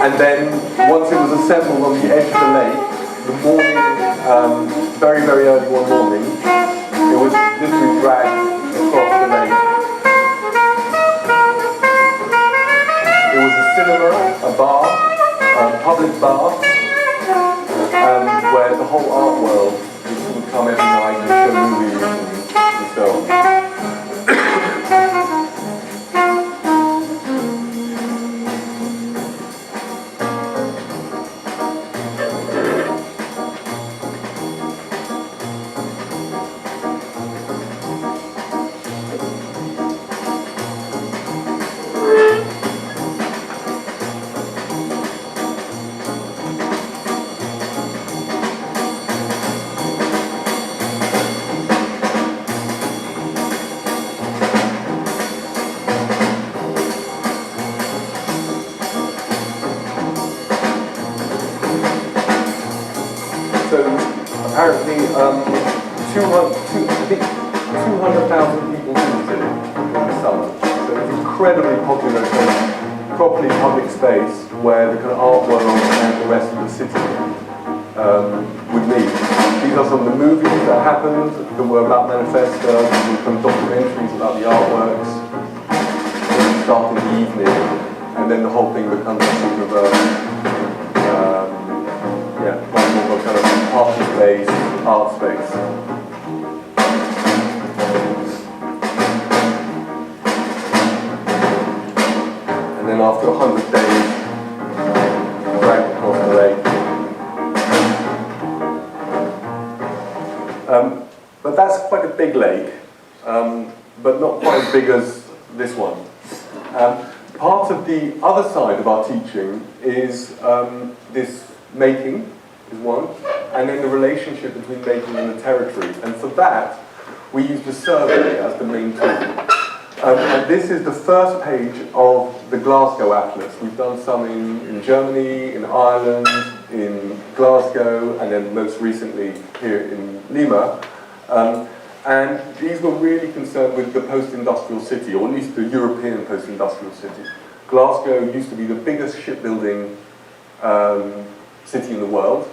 And then, once it was assembled on the edge of the lake, the morning, very, very early one morning, it was literally dragged across the lake. It was a cinema, a bar, a public bar, where the whole art world would come every night and show movies and so on. Apparently, 200,000 people visit it in the summer. So it's incredibly popular, properly public space where the kind of art world and the rest of the city would meet. These are some of the movies that happened that were about Manifesto, some documentaries about the artworks. They start in the evening, and then the whole thing becomes a sort of much more kind of party space, art space. And then after 100 days, dragged across the lake. But that's quite a big lake, but not quite as big as this one. Part of the other side of our teaching is this making is one, and then the relationship between making and the territory. And for that, we use the survey as the main tool. And this is the first page of the Glasgow Atlas. We've done some in Germany, in Ireland, in Glasgow, and then most recently here in Lima. And these were really concerned with the post-industrial city, or at least the European post-industrial city. Glasgow used to be the biggest shipbuilding city in the world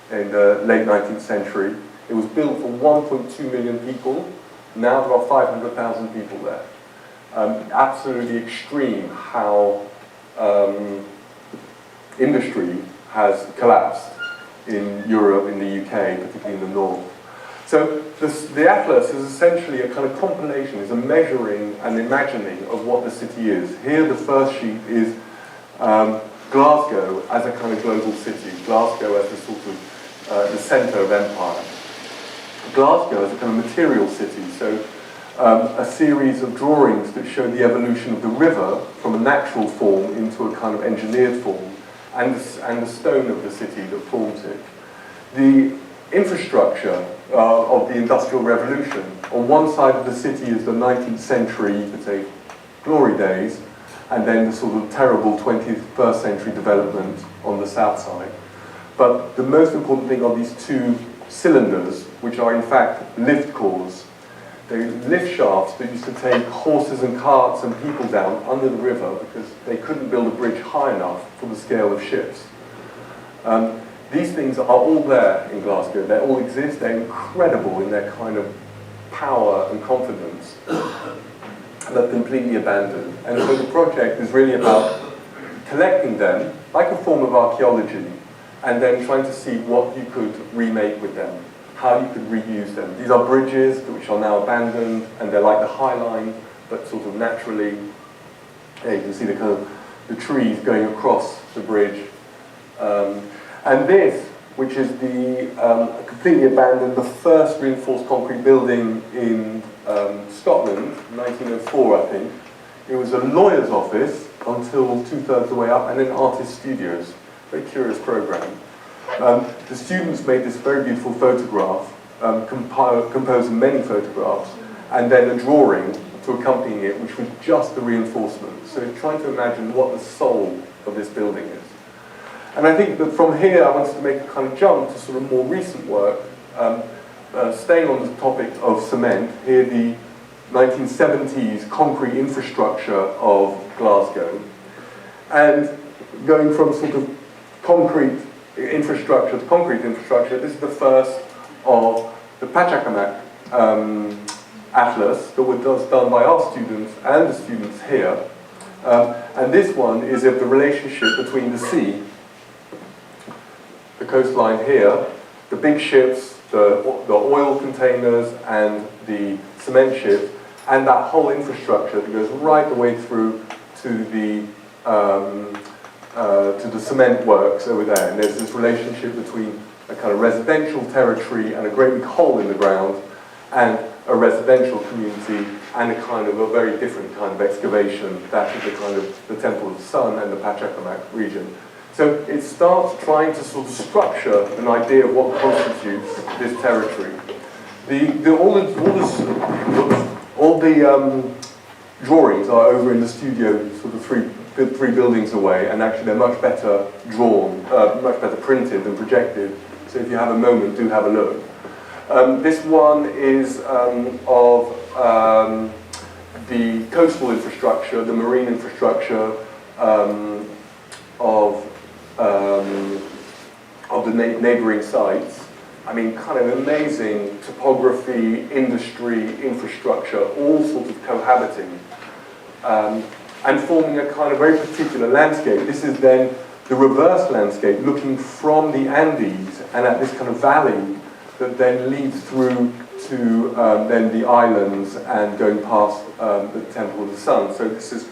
in the late 19th century. It was built for 1.2 million people. Now there are 500,000 people there. Absolutely extreme how industry has collapsed in Europe, in the UK, particularly in the north. So the Atlas is essentially a kind of compilation, is a measuring and imagining of what the city is. Here the first sheet is Glasgow as a kind of global city, Glasgow as the sort of the centre of empire. Glasgow as a kind of material city, so a series of drawings that show the evolution of the river from a natural form into a kind of engineered form, and the stone of the city that forms it. The infrastructure of the Industrial Revolution. On one side of the city is the 19th century, you could say, glory days, and then the sort of terrible 21st century development on the south side. But the most important thing are these two cylinders, which are in fact lift cores. They're lift shafts that used to take horses and carts and people down under the river because they couldn't build a bridge high enough for the scale of ships. These things are all there in Glasgow. They all exist. They're incredible in their kind of power and confidence, but completely abandoned. And so the project is really about collecting them, like a form of archaeology, and then trying to see what you could remake with them, how you could reuse them. These are bridges which are now abandoned, and they're like the High Line, but sort of naturally. Yeah, you can see the kind of the trees going across the bridge. And this, which is the completely abandoned, the first reinforced concrete building in Scotland, 1904, I think. It was a lawyer's office until 2/3 of the way up, and then artist studios. Very curious program. The students made this very beautiful photograph, composed many photographs, and then a drawing to accompany it, which was just the reinforcement. So trying to imagine what the soul of this building is. And I think that from here I wanted to make a kind of jump to sort of more recent work, staying on the topic of cement. Here the 1970s concrete infrastructure of Glasgow. And going from sort of concrete infrastructure to concrete infrastructure, this is the first of the Pachacamac atlas that was done by our students and the students here. And this one is of the relationship between the sea, the coastline here, the big ships, the oil containers and the cement ships, and that whole infrastructure that goes right the way through to the cement works over there. And there's this relationship between a kind of residential territory and a great big hole in the ground, and a residential community, and a kind of a very different kind of excavation, that is the kind of the Temple of the Sun and the Pachacamac region. So it starts trying to sort of structure an idea of what constitutes this territory. All the drawings are over in the studio, sort of three buildings away, and actually they're much better drawn, much better printed than projected. So if you have a moment, do have a look. This one is of the coastal infrastructure, the marine infrastructure of the neighbouring sites. I mean, kind of amazing topography, industry, infrastructure, all sort of cohabiting and forming a kind of very particular landscape. This is then the reverse landscape, looking from the Andes and at this kind of valley that then leads through to then the islands and going past the Temple of the Sun. So this is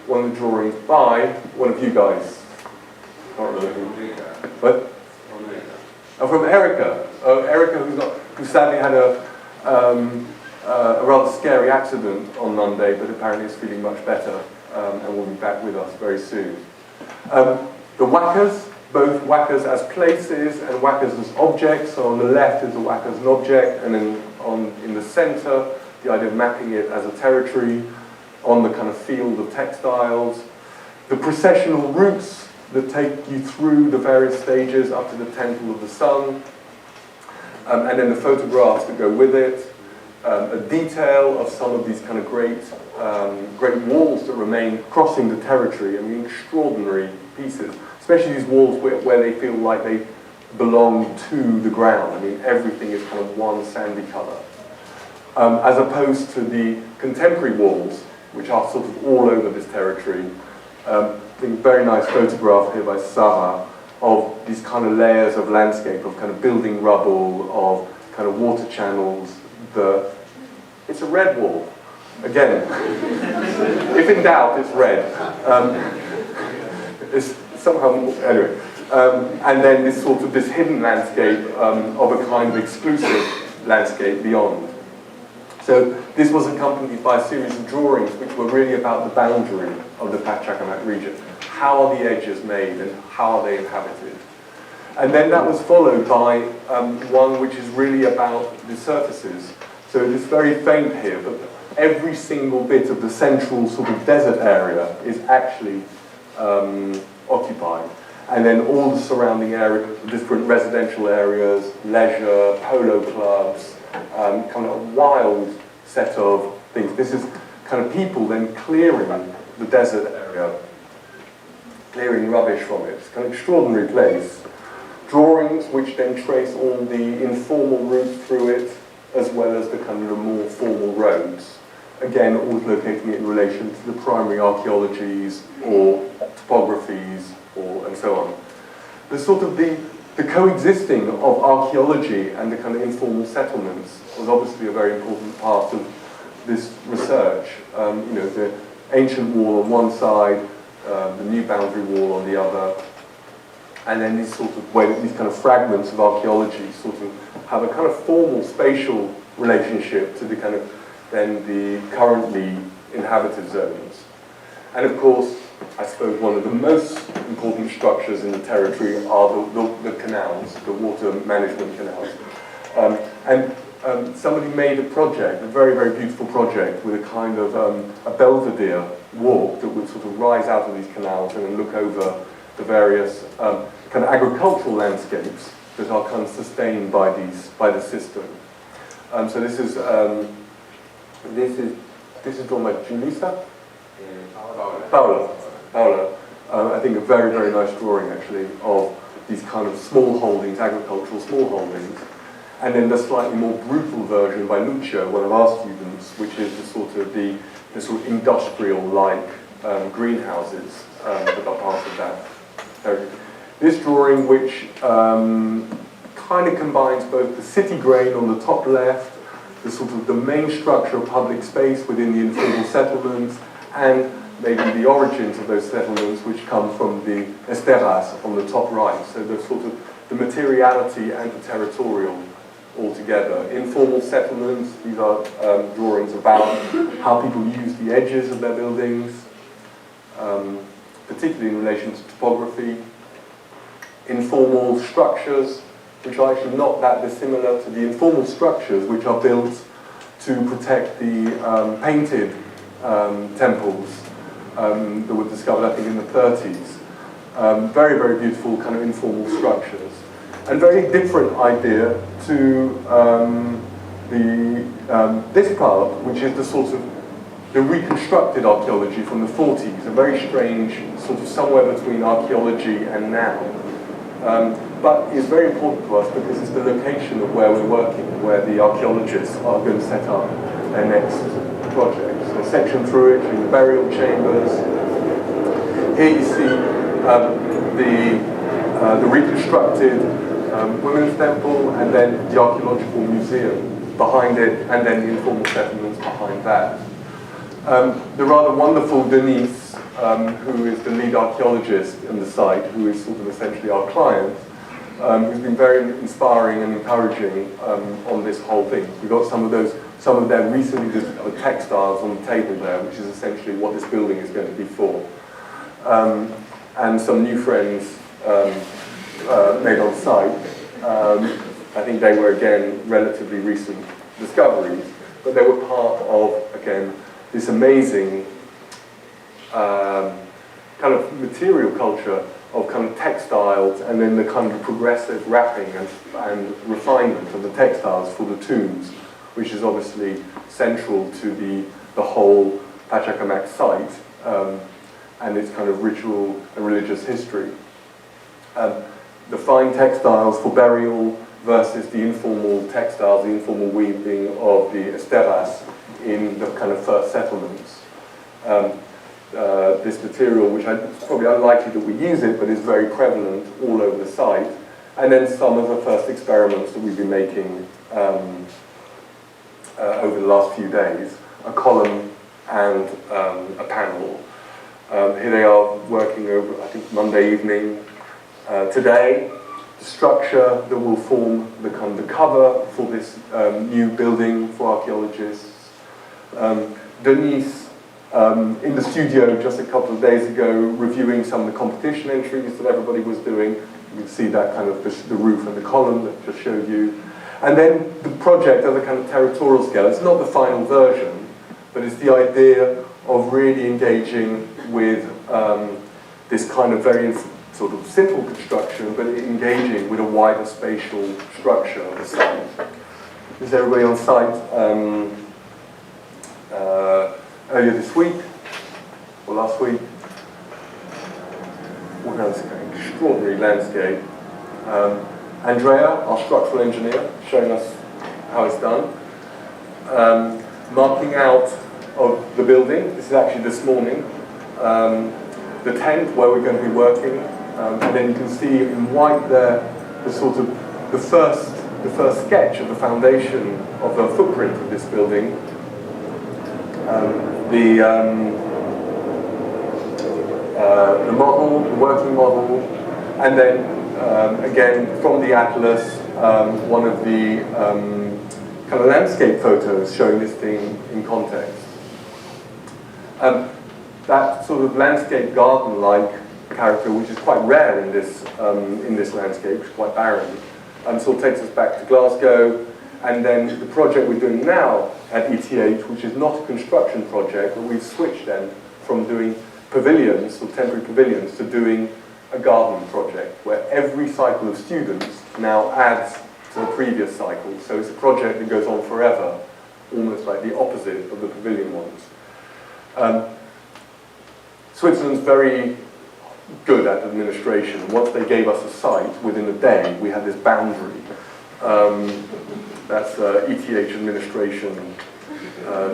one of the drawings by one of you guys. I can't remember who. What? Oh, from Erica. Erica, who sadly had a rather scary accident on Monday, but apparently is feeling much better and will be back with us very soon. The wakas, both wakas as places and wakas as objects. So on the left is the waka as an object, and then in the center, the idea of mapping it as a territory on the kind of field of textiles. The processional routes that take you through the various stages up to the Temple of the Sun, and then the photographs that go with it. A detail of some of these kind of great walls that remain crossing the territory. I mean, extraordinary pieces, especially these walls where they feel like they belong to the ground. I mean, everything is kind of one sandy color. As opposed to the contemporary walls, which are sort of all over this territory. I think very nice photograph here by Sarah of these kind of layers of landscape, of kind of building rubble, of kind of water channels. It's a red wall. Again, if in doubt, it's red. It's somehow, anyway. And then this sort of, this hidden landscape of a kind of exclusive landscape beyond. So this was accompanied by a series of drawings which were really about the boundary of the Pachacamac region. How are the edges made and how are they inhabited? And then that was followed by one which is really about the surfaces. So it's very faint here, but every single bit of the central sort of desert area is actually occupied. And then all the surrounding areas, different residential areas, leisure, polo clubs, kind of a wild set of things. This is kind of people then clearing the desert area, clearing rubbish from it. It's kind of extraordinary place. Drawings which then trace all the informal routes through it, as well as the kind of the more formal roads. Again, always locating it in relation to the primary archaeologies or topographies and so on. The sort of the coexisting of archaeology and the kind of informal settlements was obviously a very important part of this research. You know, the ancient wall on one side, the new boundary wall on the other, and then these sort of these kind of fragments of archaeology sort of have a kind of formal spatial relationship to the kind of then the currently inhabited zones. And of course, I suppose one of the most important structures in the territory are the canals, the water management canals. Somebody made a project, a very, very beautiful project, with a kind of a belvedere walk that would sort of rise out of these canals and then look over the various kind of agricultural landscapes that are kind of sustained by the system. So this is drawn by Julissa? Paula. I think a very, very nice drawing actually of these kind of small holdings, agricultural small holdings. And then the slightly more brutal version by Lucio, one of our students, which is the sort of industrial-like greenhouses that are part of that. This drawing, which kind of combines both the city grain on the top left, the main structure of public space within the informal settlements, and maybe the origins of those settlements, which come from the esteras on the top right. So the materiality and the territorial all together. Informal settlements, these are drawings about how people use the edges of their buildings, particularly in relation to topography. Informal structures, which are actually not that dissimilar to the informal structures which are built to protect the painted temples that were discovered, I think, in the 30s. Very, very beautiful kind of informal structures. And very different idea to this part, which is the reconstructed archaeology from the 40s, a very strange somewhere between archaeology and now. But is very important to us because it's the location of where we're working, where the archaeologists are going to set up their next project. So a section through it, through the burial chambers. Here you see the reconstructed women's temple, and then the archaeological museum behind it, and then the informal settlements behind that. The rather wonderful Denise, who is the lead archaeologist in the site, who is essentially our client, who's been very inspiring and encouraging on this whole thing. We've got some of their recently discovered textiles on the table there, which is essentially what this building is going to be for. And some new friends made on site. I think they were, again, relatively recent discoveries, but they were part of, again, this amazing kind of material culture of kind of textiles, and then the kind of progressive wrapping and refinement of the textiles for the tombs, which is obviously central to the whole Pachacamac site and its kind of ritual and religious history. The fine textiles for burial versus the informal textiles, the informal weaving of the esteras in the kind of first settlements. This material, which it's probably unlikely that we use it, but is very prevalent all over the site. And then some of the first experiments that we've been making over the last few days, a column and a panel. Here they are working over, I think, Monday evening. Today, the structure that will form the cover for this new building for archaeologists. Denise, in the studio just a couple of days ago, reviewing some of the competition entries that everybody was doing. You can see that kind of the roof and the column that I just showed you. And then the project as a kind of territorial scale. It's not the final version, but it's the idea of really engaging with this kind of very sort of simple construction, but engaging with a wider spatial structure of the site. Is everybody on site earlier this week, or last week? Extraordinary landscape. Andrea, our structural engineer, showing us how it's done. Marking out of the building, this is actually this morning, the tent where we're going to be working, and then you can see in white there the first sketch of the foundation of the footprint of this building. The model, the working model, and then again from the atlas, one of the kind of landscape photos showing this thing in context. That sort of landscape garden-like character, which is quite rare in this landscape, which is quite barren, sort of takes us back to Glasgow. And then the project we're doing now at ETH, which is not a construction project, but we've switched then from doing pavilions, or temporary pavilions, to doing a garden project, where every cycle of students now adds to the previous cycle. So it's a project that goes on forever, almost like the opposite of the pavilion ones. Switzerland's very good at administration. Once they gave us a site, within a day, we had this boundary. That's ETH administration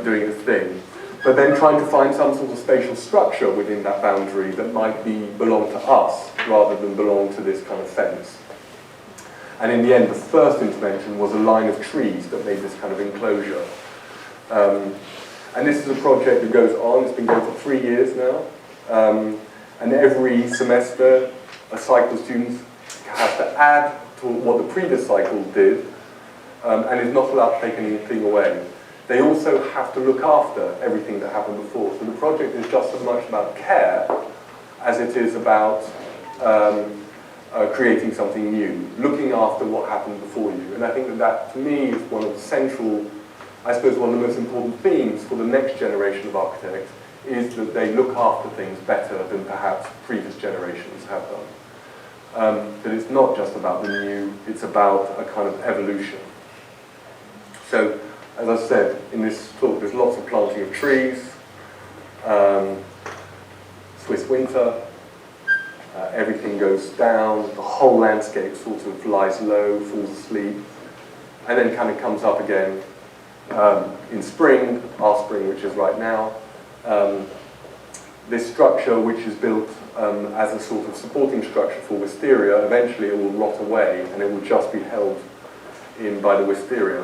doing its thing. But then trying to find some sort of spatial structure within that boundary that might belong to us, rather than belong to this kind of fence. And in the end, the first intervention was a line of trees that made this kind of enclosure. And this is a project that goes on. It's been going for 3 years now. And every semester, a cycle of students has to add to what the previous cycle did, and is not allowed to take anything away. They also have to look after everything that happened before. So the project is just as much about care as it is about creating something new, looking after what happened before you. And I think that to me, is one of the central, I suppose one of the most important themes for the next generation of architects, is that they look after things better than perhaps previous generations have done. That it's not just about the new, it's about a kind of evolution. So, as I said, in this talk, there's lots of planting of trees, Swiss winter, everything goes down, the whole landscape sort of lies low, falls asleep, and then kind of comes up again in spring, our spring, which is right now. This structure, which is built as a sort of supporting structure for wisteria, eventually it will rot away and it will just be held in by the wisteria.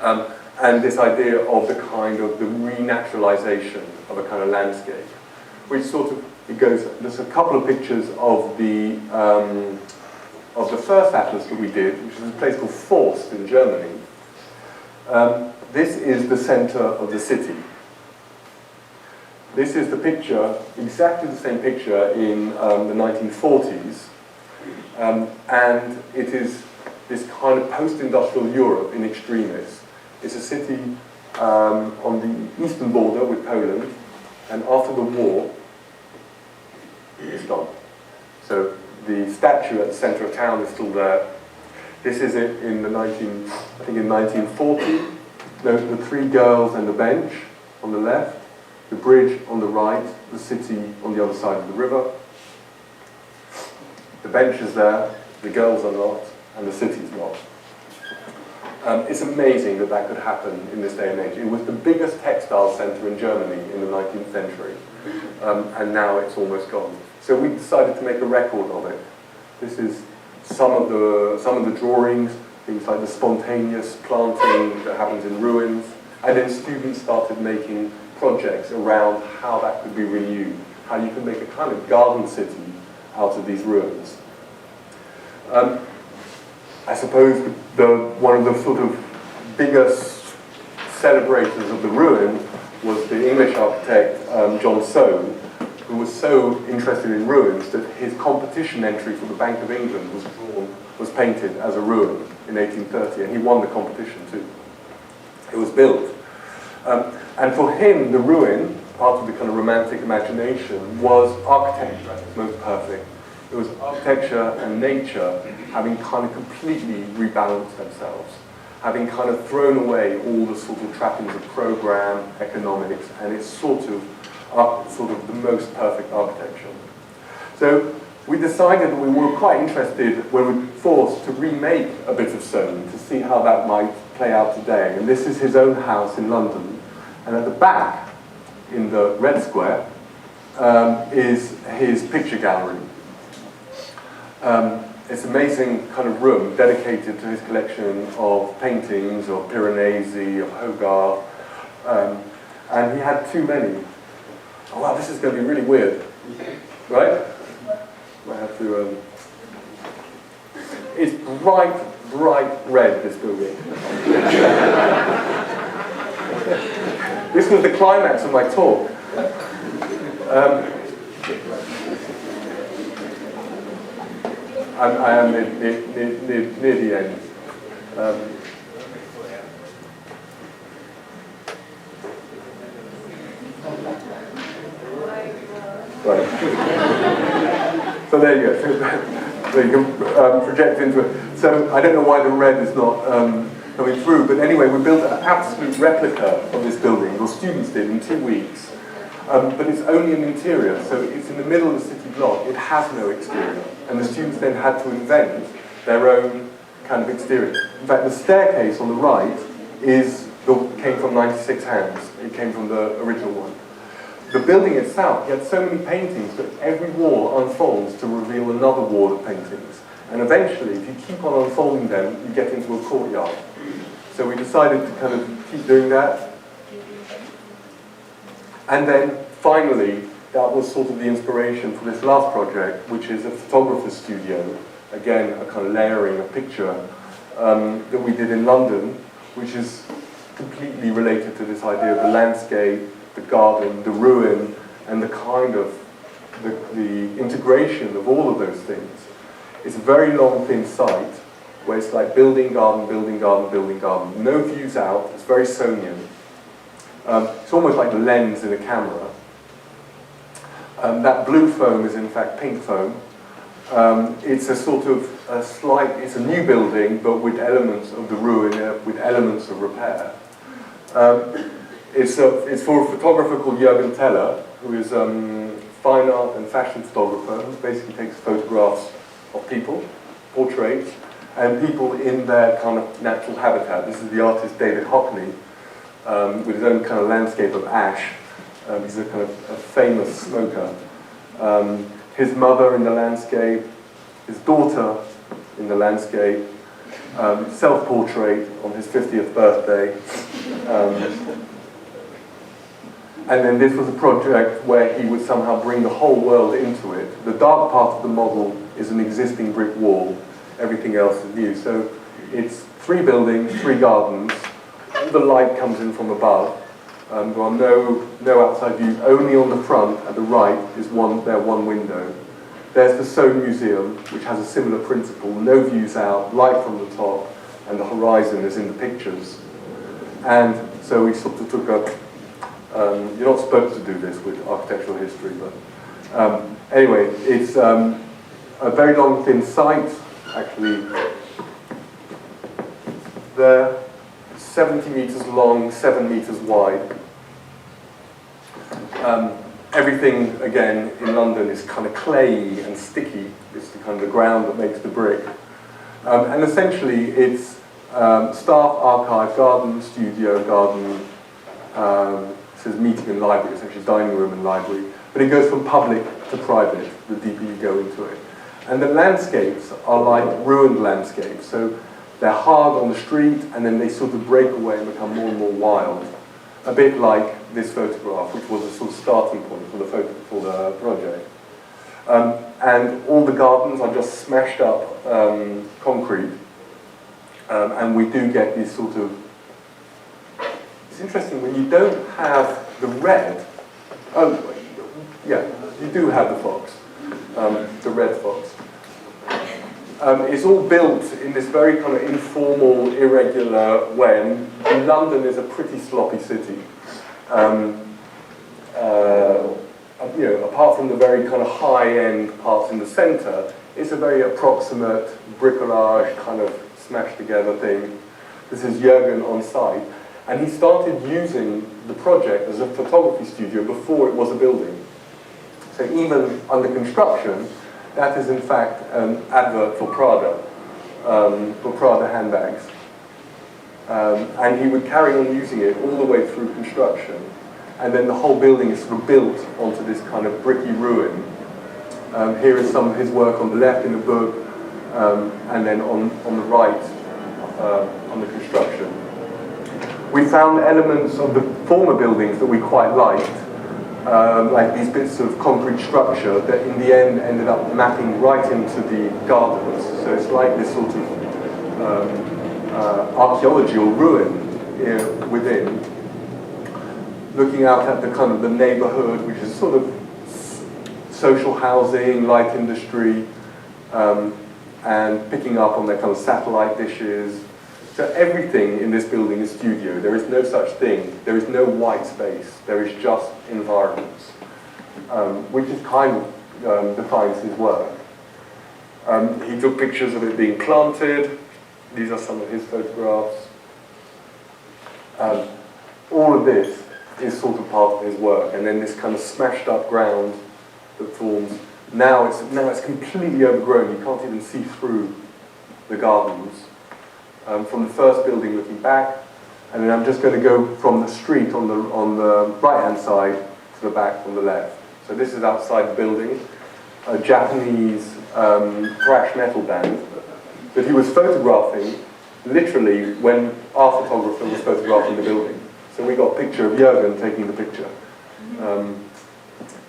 And this idea of the kind of the renaturalization of a kind of landscape, which sort of, it goes, there's a couple of pictures of the first atlas that we did, which is a place called Forst in Germany. This is the center of the city. This is the picture, exactly the same picture in the 1940s, and it is this kind of post-industrial Europe in extremis. It's a city on the eastern border with Poland, and after the war, it's gone. So the statue at the center of town is still there. This is it in the 1940. The three girls and the bench on the left, the bridge on the right, the city on the other side of the river. The bench is there, the girls are not, and the city's not. It's amazing that that could happen in this day and age. It was the biggest textile center in Germany in the 19th century, and now it's almost gone. So we decided to make a record of it. This is some of the drawings, things like the spontaneous planting that happens in ruins, and then students started making projects around how that could be renewed, how you could make a kind of garden city out of these ruins. I suppose one of the sort of biggest celebrators of the ruin was the English architect John Soane, who was so interested in ruins that his competition entry for the Bank of England was painted as a ruin in 1830, and he won the competition too. It was built. And for him, the ruin, part of the kind of romantic imagination, was architecture at its most perfect. It was architecture and nature having kind of completely rebalanced themselves, having kind of thrown away all the sort of trappings of program, economics, and it's sort of the most perfect architecture. So we decided that we were quite interested when we were forced to remake a bit of Soane to see how that might play out today. And this is his own house in London. And at the back, in the red square, is his picture gallery. It's an amazing kind of room dedicated to his collection of paintings of Piranesi, of Hogarth, and he had too many. Oh wow, this is going to be really weird, right? I have to. It's bright red, this building. This was the climax of my talk. I am near the end. Right. So there you go. So you can project into it. So I don't know why the red is not coming through, but anyway, we built an absolute replica of this building, or students did, in 2 weeks. But it's only an interior, so it's in the middle of the city block. It has no exterior. And the students then had to invent their own kind of exterior. In fact, the staircase on the right came from 96 Hands. It came from the original one. The building itself, he had so many paintings that every wall unfolds to reveal another wall of paintings. And eventually, if you keep on unfolding them, you get into a courtyard. So we decided to kind of keep doing that. And then, finally, that was sort of the inspiration for this last project, which is a photographer's studio. Again, a kind of layering, a picture that we did in London, which is completely related to this idea of the landscape, the garden, the ruin, and the kind of the integration of all of those things. It's a very long, thin site where it's like building, garden, building, garden, building, garden. No views out. It's very Sonian. It's almost like the lens in a camera. That blue foam is in fact pink foam. It's a sort of it's a new building, but with elements of the ruin, with elements of repair. It's for a photographer called Jürgen Teller, who is fine art and fashion photographer, who basically takes photographs of people, portraits, and people in their kind of natural habitat. This is the artist David Hockney, with his own kind of landscape of ash. He's a kind of a famous smoker. His mother in the landscape, his daughter in the landscape, self-portrait on his 50th birthday. And then this was a project where he would somehow bring the whole world into it. The dark part of the model is an existing brick wall. Everything else is new. So it's 3 buildings, 3 gardens. All the light comes in from above. There are no outside views. Only on the front, at the right, is one window. There's the Soane Museum, which has a similar principle. No views out, light from the top, and the horizon is in the pictures. And so we sort of took a... you're not supposed to do this with architectural history, but anyway, it's a very long, thin site, actually. There, 70 meters long, 7 meters wide. Everything, again, in London is kind of clayey and sticky. It's the kind of the ground that makes the brick. And essentially, it's staff, archive, garden, studio, garden. It says meeting and library. It's actually dining room and library. But it goes from public to private, the deeper you go into it. And the landscapes are like ruined landscapes. So they're hard on the street, and then they sort of break away and become more and more wild. A bit like this photograph, which was a sort of starting point for the project. And all the gardens are just smashed up concrete. And we do get these sort of... It's interesting, when you don't have the red... Oh, yeah, you do have the fox, the red fox. It's all built in this very kind of informal, irregular way. And London is a pretty sloppy city. You know, apart from the very kind of high-end parts in the centre, it's a very approximate bricolage kind of smashed together thing. This is Jürgen on site. And he started using the project as a photography studio before it was a building. So even under construction, that is in fact an advert for Prada handbags. And he would carry on using it all the way through construction. And then the whole building is sort of built onto this kind of bricky ruin. Here is some of his work on the left in the book, and then on the right, on the construction. We found elements of the former buildings that we quite liked, like these bits of concrete structure that in the end ended up mapping right into the gardens. So it's like this sort of archaeology or ruin within. Looking out at the kind of the neighborhood, which is sort of social housing, light industry, and picking up on their kind of satellite dishes. So everything in this building is studio. There is no such thing. There is no white space. There is just environments, which is kind of defines his work. He took pictures of it being planted. These are some of his photographs. All of this is sort of part of his work. And then this kind of smashed up ground that forms. Now it's completely overgrown. You can't even see through the gardens. From the first building looking back, and then I'm just going to go from the street on the right-hand side to the back on the left. So this is outside the building, a Japanese thrash metal band that he was photographing literally when our photographer was photographing the building. So we got a picture of Jürgen taking the picture.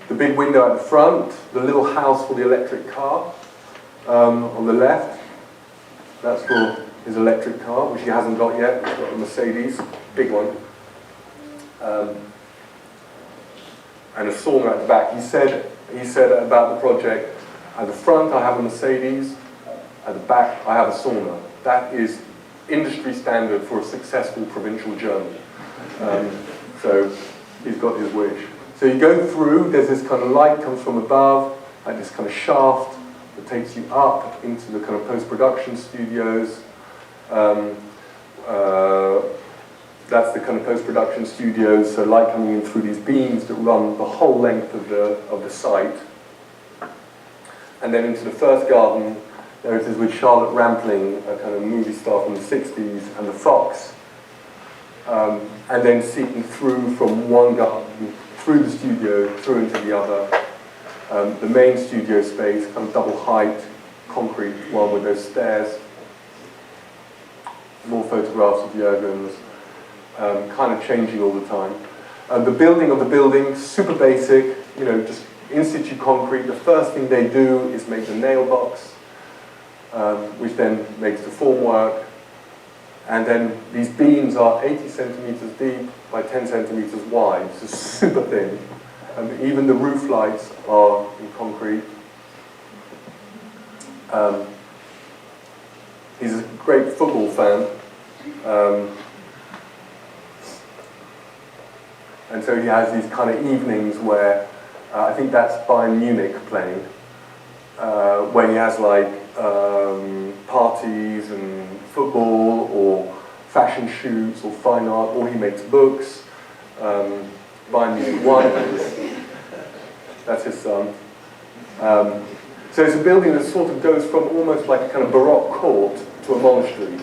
The big window at the front, the little house for the electric car on the left, that's for his electric car, which he hasn't got yet. He's got a Mercedes, big one. And a sauna at the back. He said about the project, at the front I have a Mercedes, at the back I have a sauna. That is industry standard for a successful provincial German. So he's got his wish. So you go through, there's this kind of light comes from above, like this kind of shaft that takes you up into the kind of post-production studios. That's the kind of post-production studios, so light coming in through these beams that run the whole length of the site. And then into the first garden, there it is with Charlotte Rampling, a kind of movie star from the 60s, and the Fox. And then seeking through from one garden, through the studio, through into the other. The main studio space, kind of double height, concrete one with those stairs. More photographs of Jürgen's, kind of changing all the time. The building of the building, super basic, you know, just in situ concrete. The first thing they do is make the nail box, which then makes the formwork. And then these beams are 80 centimeters deep by 10 centimeters wide, so super thin. Even the roof lights are in concrete. He's a great football fan. And so he has these kind of evenings where, I think that's Bayern Munich playing, where he has like parties and football or fashion shoots or fine art, or he makes books. Bayern Munich won. That's his son. So it's a building that sort of goes from almost like a kind of Baroque court to a monastery.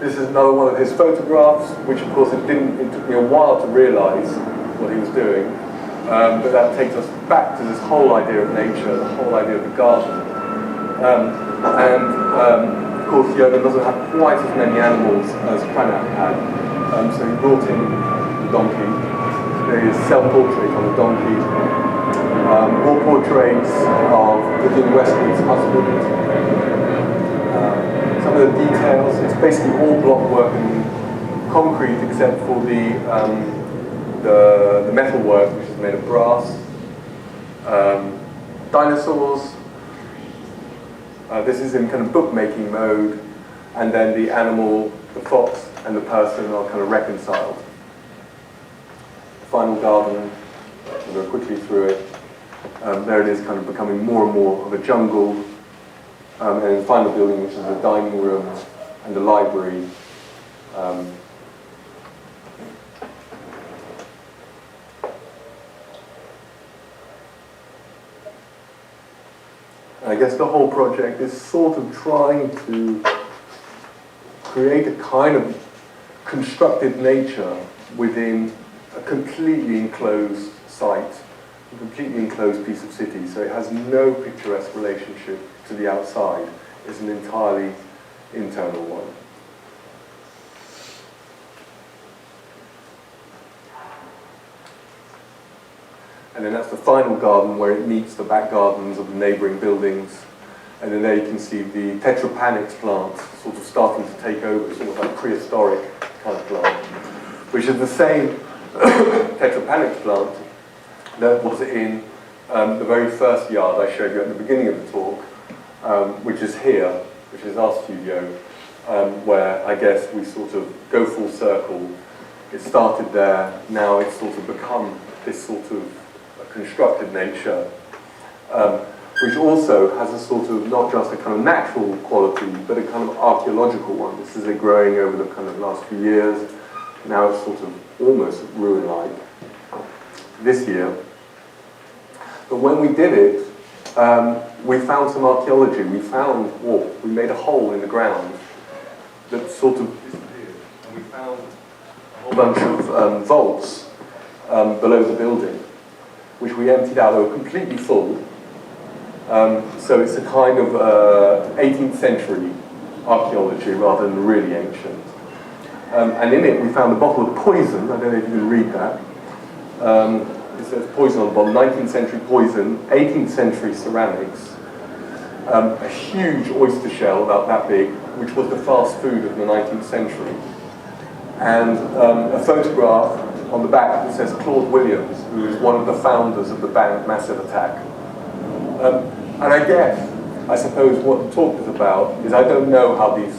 This is another one of his photographs, which of course it took me a while to realize what he was doing. But that takes us back to this whole idea of nature, the whole idea of the garden. Of course Jürgen doesn't have quite as many animals as Cranach had. So he brought in the donkey. There is self-portrait on the donkey. More portraits of Virginia Westwood's husband. Some of the details, it's basically all block work and concrete except for the metal work, which is made of brass. Dinosaurs. This is in kind of bookmaking mode, and then the animal, the fox, and the person are kind of reconciled. The final garden, I'll go quickly through it. There it is, kind of becoming more and more of a jungle. And then the final building, which is the dining room and the library. I guess the whole project is sort of trying to create a kind of constructed nature within a completely enclosed site, a completely enclosed piece of city. So it has no picturesque relationship to the outside. It's an entirely internal one. And then that's the final garden where it meets the back gardens of the neighbouring buildings. And then there you can see the tetrapanix plant sort of starting to take over, sort of like prehistoric kind of plant, which is the same tetrapanix plant that was in the very first yard I showed you at the beginning of the talk, which is here, which is our studio, where I guess we sort of go full circle. It started there, now it's sort of become this sort of constructed nature, which also has a sort of, not just a kind of natural quality, but a kind of archaeological one. This is it growing over the kind of last few years. Now it's sort of almost ruin-like this year. But when we did it, we found some archaeology. We made a hole in the ground that sort of disappeared. And we found a whole bunch of vaults below the building, which we emptied out. They were completely full. So it's a kind of 18th century archaeology rather than really ancient. And in it we found a bottle of poison. I don't know if you can read that. It says poison on the bottom, 19th century poison, 18th century ceramics, a huge oyster shell about that big, which was the fast food of the 19th century, and a photograph on the back that says Claude Williams, who is one of the founders of the band Massive Attack. And I suppose what the talk is about is I don't know how these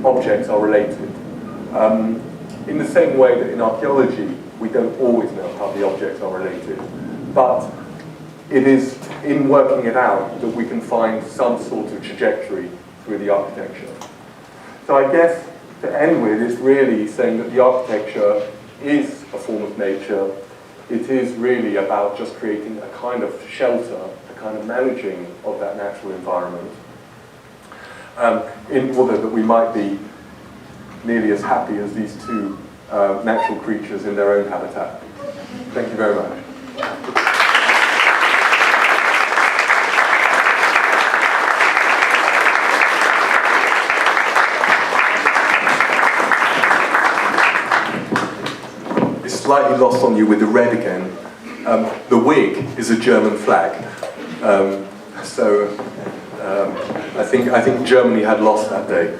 objects are related. In the same way that in archaeology, we don't always know how the objects are related. But it is in working it out that we can find some sort of trajectory through the architecture. So I guess to end with is really saying that the architecture is a form of nature. It is really about just creating a kind of shelter, a kind of managing of that natural environment, in order that we might be nearly as happy as these two natural creatures in their own habitat. Thank you very much. It's slightly lost on you with the red again. The wig is a German flag. I think Germany had lost that day.